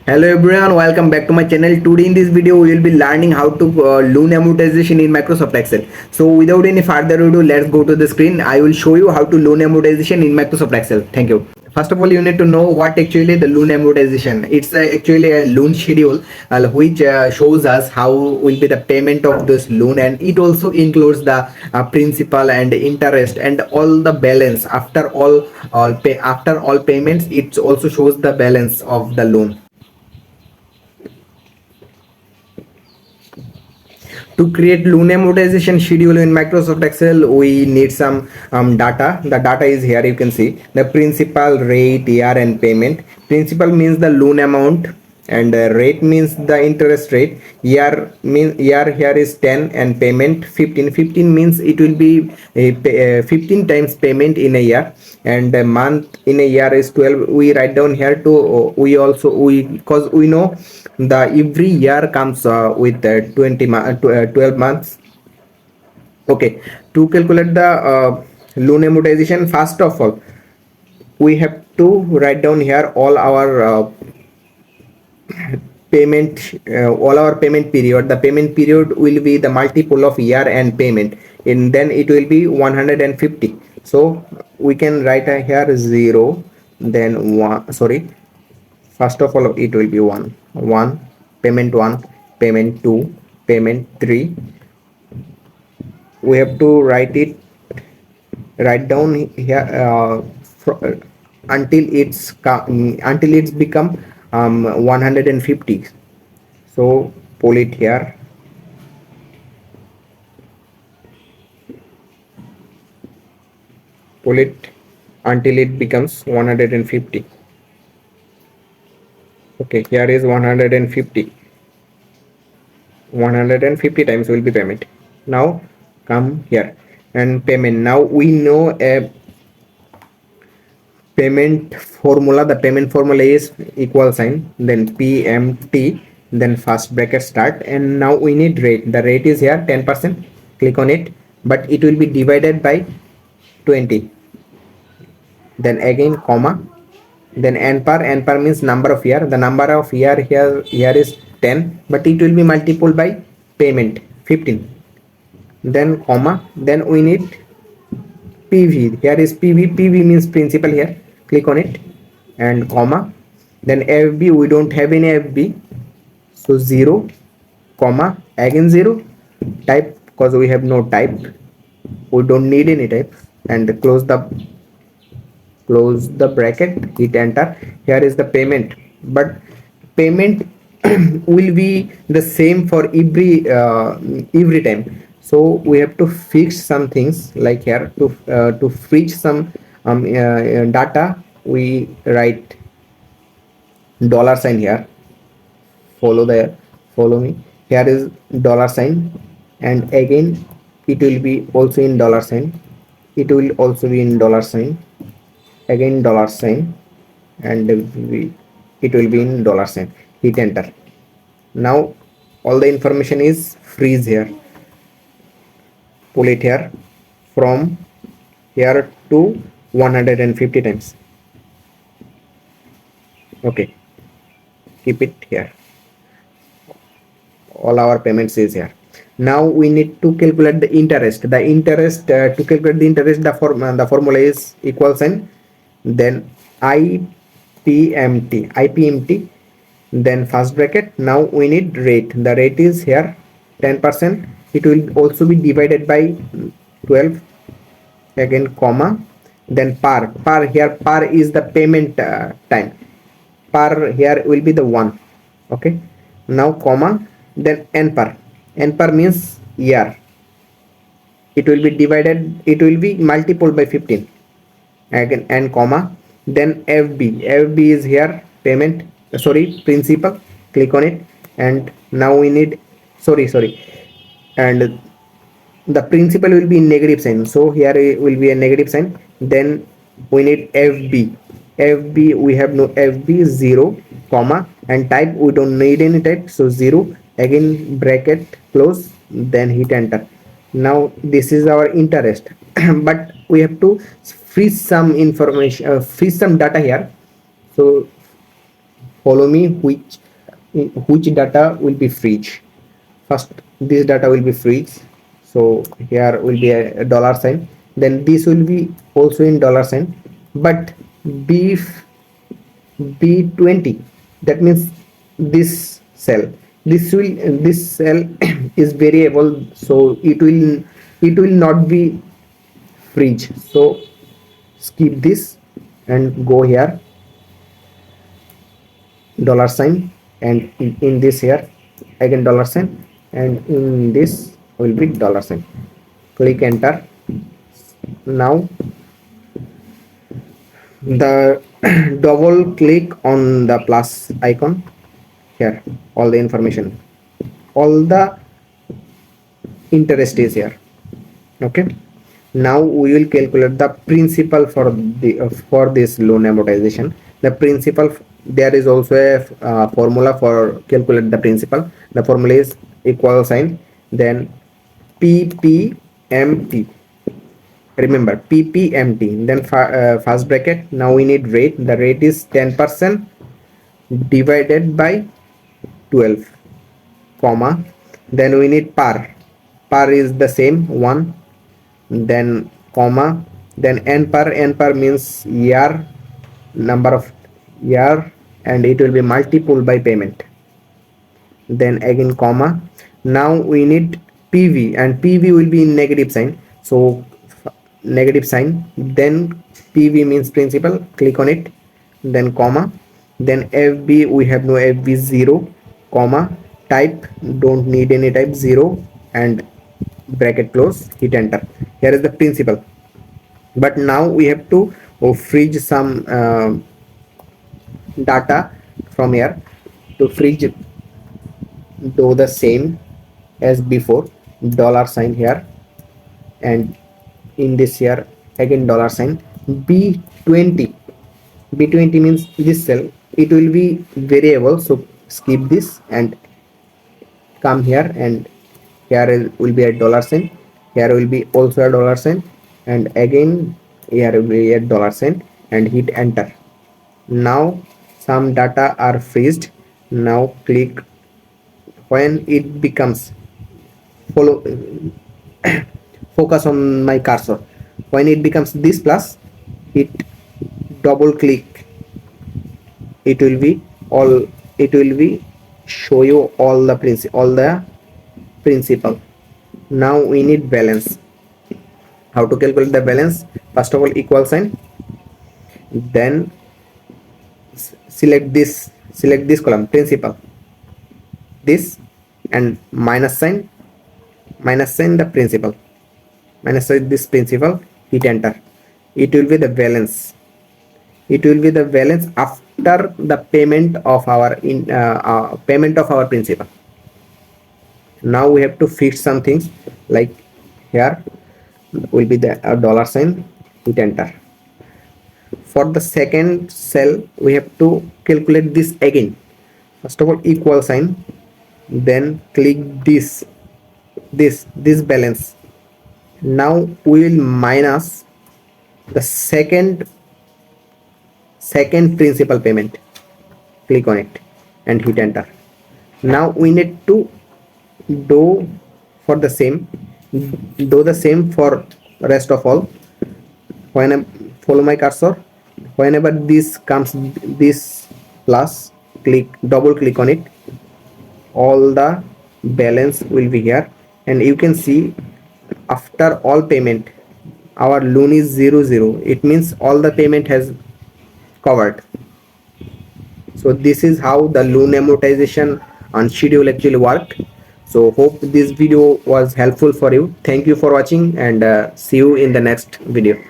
Hello everyone, welcome back to my channel. Today in this video we will be learning how to loan amortization in Microsoft Excel. So without any further ado, let's go to the screen. I will show you how to loan amortization in Microsoft Excel. Thank you. First of all, you need to know what actually the loan amortization. It's actually a loan schedule which shows us how will be the payment of this loan, and it also includes the principal and interest and all the balance after all payments. It also shows the balance of the loan. To create loan amortization schedule in Microsoft Excel, we need some data. The data is here. You can see the principal, rate, year, and payment. Principal means the loan amount, and rate means the interest rate. Year here is 10, and payment 15. 15 means it will be 15 times payment in a year, and a month in a year is 12. We write down here to we because we know the every year comes with 12 months. Okay, to calculate the loan amortization, first of all we have to write down here all our payment period. The payment period will be the multiple of year and payment, and then it will be 150. So we can write here 0, then 1, sorry, first of all it will be 1 payment, 1 payment, 2 payment, 3. We have to write down here until it's become 150. So pull it here, pull it until it becomes 150. Okay, here is 150. 150 times will be payment. Now come here and payment. Now we know a payment formula. The payment formula is equal sign, then PMT, then first bracket start, and now we need rate. The rate is here 10%. Click on it, but it will be divided by 20. Then again comma, then n par means number of year. The number of year here is 10, but it will be multiplied by payment 15. Then comma, then we need PV. Here is PV means principal here. Click on it and comma, then FB. We don't have any FB, so 0, comma, again 0. Type, because we have no type, we don't need any type, and close the bracket, hit enter. Here is the payment, but payment will be the same for every time. So we have to fix some things, like here to fix some data. We write $sign here. Follow me. Here is $sign, and again it will be also in $sign. It will also be in $sign, again $sign, and it will be in $sign. Hit enter. Now all the information is freeze here. Pull it here from here to 150 times. Okay, keep it here. All our payments is here. Now we need to calculate the interest. To calculate the interest, the formula is equal sign, then IPMT, then first bracket. Now we need rate. The rate is here 10%. It will also be divided by 12, again comma, then par here. Par is the payment time. Par here will be the 1. Okay, now comma, then n par means year. It will be multiplied by 15, again, and comma, then FB is here payment, principal. Click on it, and now we need and the principal will be in negative sign, so here it will be a negative sign. Then we need FB. We have no FB, 0, comma, and type, we don't need any type, so 0, again bracket, close, then hit enter. Now this is our interest but we have to freeze some information, freeze some data here. So follow me which data will be freeze. First this data will be freeze, so here will be a dollar sign, then this will be also in dollar sign, but b b20, that means this cell, this cell is variable, so it will not be freeze. So skip this and go here dollar sign, and in this here again dollar sign, and in this will be dollar sign. Click enter. Now the double click on the plus icon. Here all the information, all the interest is here. Okay, now we will calculate the principal for the for this loan amortization. The principal, there is also a formula for calculate the principal. The formula is equal sign, then ppmt, remember ppmt, then first bracket. Now we need rate. The rate is 10% divided by 12, comma, then we need par is the same 1, then comma, then n per means year, number of year, and it will be multiple by payment, then again comma. Now we need pv, and pv will be in negative sign, so negative sign, then pv means principal, click on it, then comma, then fb, we have no fb 0, comma, type, don't need any type, 0, and bracket close, hit enter. Here is the principal, but now we have to freeze some data from here. To freeze, do the same as before, dollar sign here, and in this here again dollar sign, b20, b20 means this cell, it will be variable, so skip this and come here, and here will be a dollar sign, here will be also a dollar sign, and again here will be a dollar sign, and hit enter. Now some data are freezed. Now click, when it becomes, follow focus on my cursor, when it becomes this plus, hit double click, it will be all, it will be show you all the principal. Now we need balance. How to calculate the balance? First of all, equal sign, then select this column principal, this, and minus sign the principal, minus sign this principal, hit enter. It will be the balance, it will be the balance after the payment of our payment of our principal. Now we have to fix some things, like here will be the dollar sign, hit enter. For the second cell we have to calculate this again. First of all, equal sign, then click this balance. Now we will minus the second principal payment, click on it and hit enter. Now we need to do the same for rest of all. When I follow my cursor, whenever this comes, this plus, double click on it, all the balance will be here, and you can see after all payment our loan is 0, it means all the payment has covered. So this is how the loan amortization on schedule actually work. So hope this video was helpful for you. Thank you for watching, and see you in the next video.